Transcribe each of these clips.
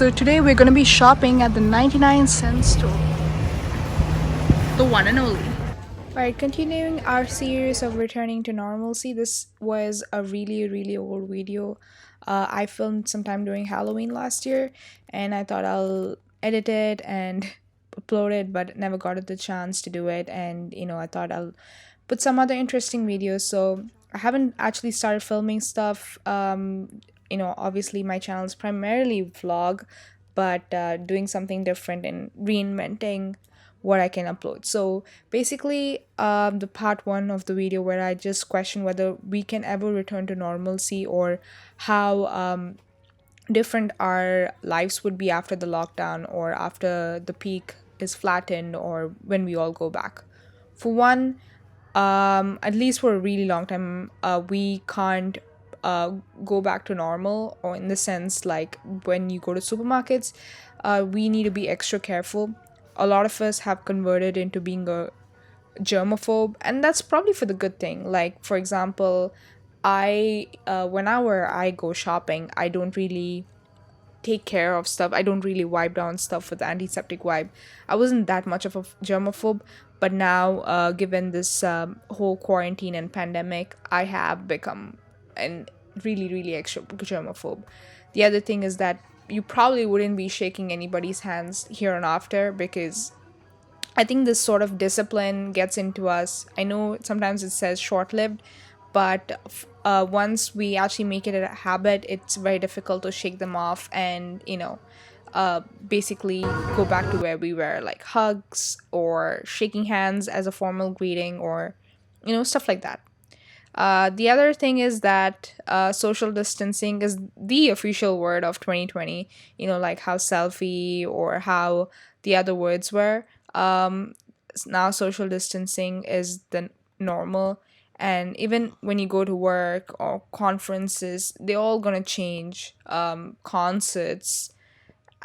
So today we're going to be shopping at the 99cents store, the one and only. Right, continuing our series of returning to normalcy. This was a really old video I filmed sometime during Halloween last year, and I thought I'll edit it and upload it, but never got the chance to do it. And I thought I'll put some other interesting videos. So I haven't actually started filming stuff. Obviously my channel is primarily vlog, but doing something different and reinventing what I can upload. So basically, the part one of the video where I just question whether we can ever return to normalcy, or how different our lives would be after the lockdown, or after the peak is flattened, or when we all go back. For one, at least for a really long time, we can't go back to normal, or in the sense like when you go to supermarkets, we need to be extra careful. A lot of us have converted into being a germaphobe, and that's probably for the good thing. Like, for example, I whenever I go shopping, I don't really take care of stuff. I don't really wipe down stuff with antiseptic wipe. I wasn't that much of a germaphobe, but now, given this whole quarantine and pandemic, I have become an really extra germaphobe. The other thing is that you probably wouldn't be shaking anybody's hands here and after, because I think this sort of discipline gets into us. I know sometimes it says short lived, but once we actually make it a habit, it's very difficult to shake them off and, basically go back to where we were, like hugs or shaking hands as a formal greeting, or, stuff like that. The other thing is that social distancing is the official word of 2020, like how selfie or how the other words were. Now, social distancing is the normal. And even when you go to work or conferences, they're all going to change. Concerts,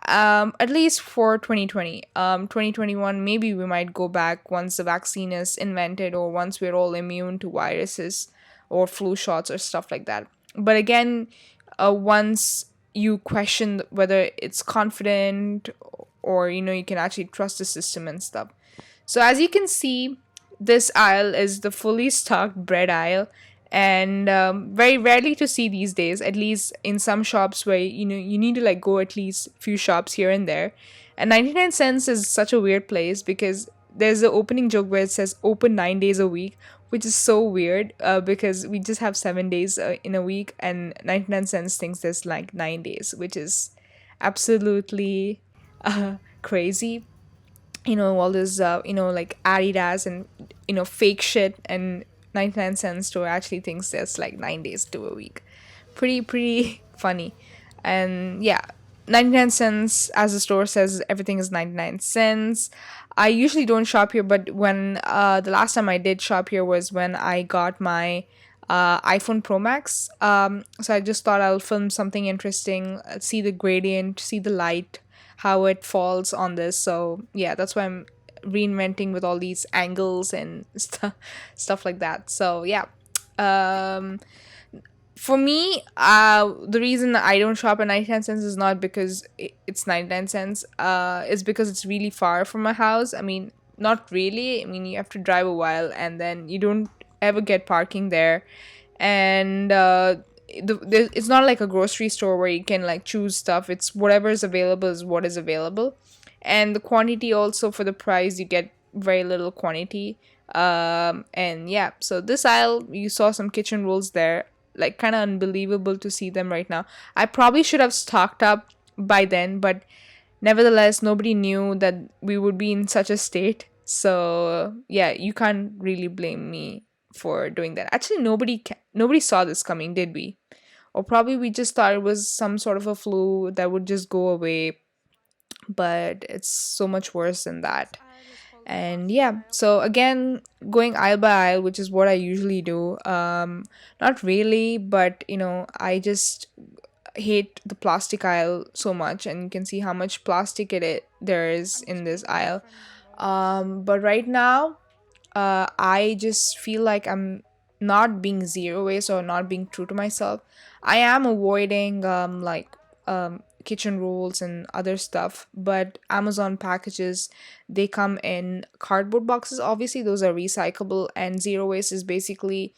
at least for 2020. 2021, maybe we might go back once the vaccine is invented, or once we're all immune to viruses or flu shots or stuff like that. But again, once you question whether it's confident, or you can actually trust the system and stuff. So as you can see, this aisle is the fully stocked bread aisle, and very rarely to see these days. At least in some shops where you need to like go at least few shops here and there. And 99 cents is such a weird place, because there's an opening joke where it says open 9 days a week, which is so weird, because we just have 7 days in a week, and 99 cents thinks there's like 9 days, which is absolutely crazy. All this like Adidas and fake shit, and 99 cents store actually thinks there's like 9 days to a week. Pretty funny. And yeah, 99 cents, as the store says, everything is 99 cents. I usually don't shop here, but when the last time I did shop here was when I got my iPhone Pro Max. So I just thought I'll film something interesting, see the gradient, see the light, how it falls on this. So yeah, that's why I'm reinventing with all these angles and stuff like that. So yeah, um, for me, the reason I don't shop at 99 cents is not because it's 99 cents. It's because it's really far from my house. I mean, not really. I mean, you have to drive a while, and then you don't ever get parking there. And it's not like a grocery store where you can like choose stuff. It's whatever is available is what is available, and the quantity also, for the price you get very little quantity. And yeah, so this aisle, you saw some kitchen rolls there, like kind of unbelievable to see them right now. I probably should have stocked up by then, but nevertheless, nobody knew that we would be in such a state. So yeah, you can't really blame me for doing that. Actually, nobody saw this coming, did we? Or probably we just thought it was some sort of a flu that would just go away, but it's so much worse than that. And yeah, so again, going aisle by aisle, which is what I usually do. Not really, but I just hate the plastic aisle so much, and you can see how much plastic there is in this aisle. But right now, I just feel like I'm not being zero waste or not being true to myself. I am avoiding like kitchen rolls and other stuff. But Amazon packages, they come in cardboard boxes. Obviously, those are recyclable, and zero waste is basically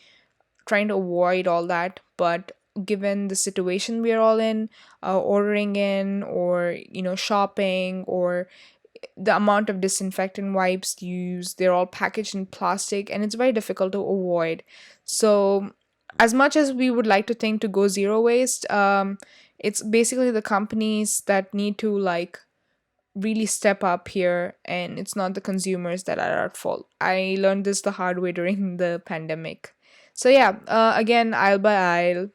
trying to avoid all that. But given the situation we are all in, ordering in, or shopping, or the amount of disinfectant wipes used, they're all packaged in plastic, and it's very difficult to avoid. So as much as we would like to think to go zero waste, it's basically the companies that need to like really step up here, and it's not the consumers that are at fault. I learned this the hard way during the pandemic. So yeah, again, aisle by aisle.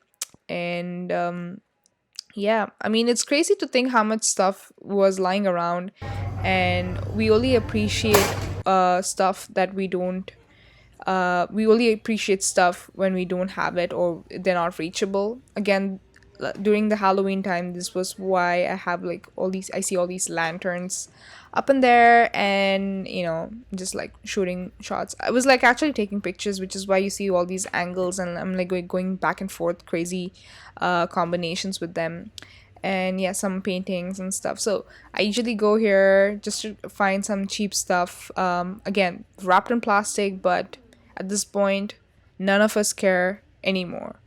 And yeah, I mean, it's crazy to think how much stuff was lying around, and we only appreciate stuff that we only appreciate stuff when we don't have it or they're not reachable. Again, during the Halloween time, this was why I have like all these, I see all these lanterns up in there, and just like shooting shots. I was like actually taking pictures, which is why you see all these angles, and I'm like going back and forth, crazy combinations with them. And yeah, some paintings and stuff. So I usually go here just to find some cheap stuff, again wrapped in plastic, but at this point none of us care anymore.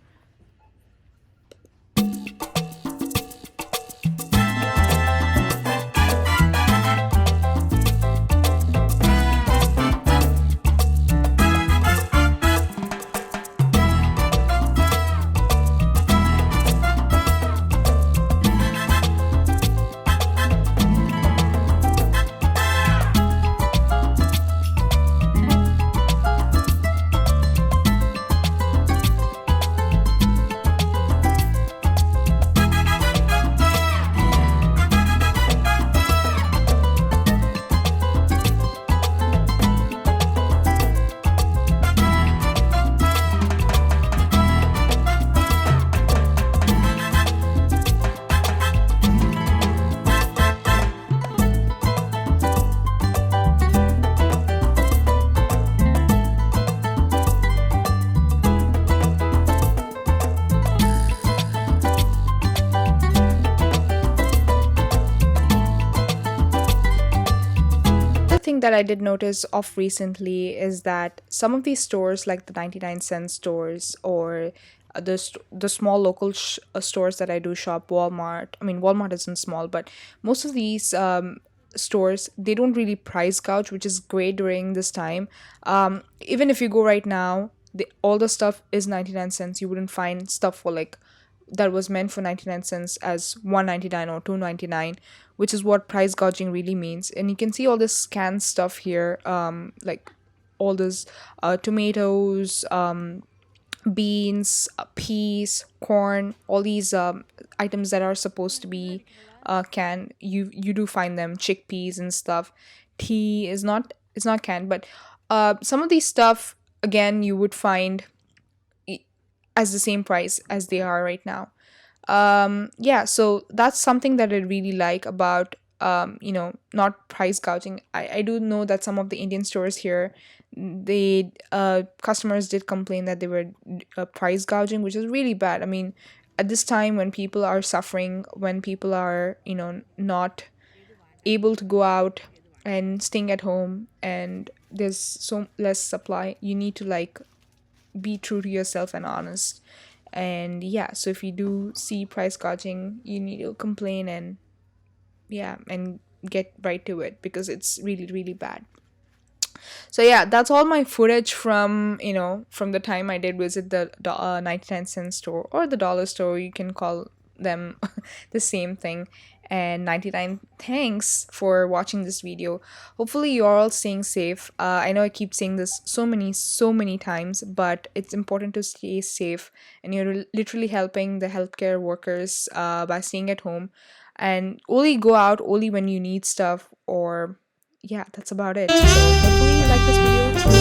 The thing that I did notice of recently is that some of these stores, like the 99 cent stores, or the small local stores that I do shop, Walmart. I mean, Walmart isn't small, but most of these stores, they don't really price gouge, which is great during this time. Even if you go right now, all the stuff is 99 cents. You wouldn't find stuff for like that was meant for 99 cents as 199 or 299, which is what price gouging really means. And you can see all this scanned stuff here, like all this tomatoes, beans, peas, corn, all these items that are supposed to be canned. You do find them, chickpeas and stuff. Tea is not, it's not canned, but some of these stuff, again, you would find as the same price as they are right now. Yeah, so that's something that I really like about not price gouging. I do know that some of the Indian stores here, they customers did complain that they were price gouging, which is really bad. I mean, at this time when people are suffering, when people are not able to go out and staying at home, and there's so less supply, you need to like be true to yourself and honest. And yeah, so if you do see price gouging, you need to complain, and yeah, and get right to it, because it's really really bad. So yeah, that's all my footage from from the time I did visit the 99 cent store, or the dollar store, you can call them the same thing. And 99, thanks for watching this video. Hopefully you're all staying safe. I know I keep saying this so many times, but it's important to stay safe, and you're literally helping the healthcare workers by staying at home, and only go out only when you need stuff. Or yeah, that's about it. So hopefully you like this video.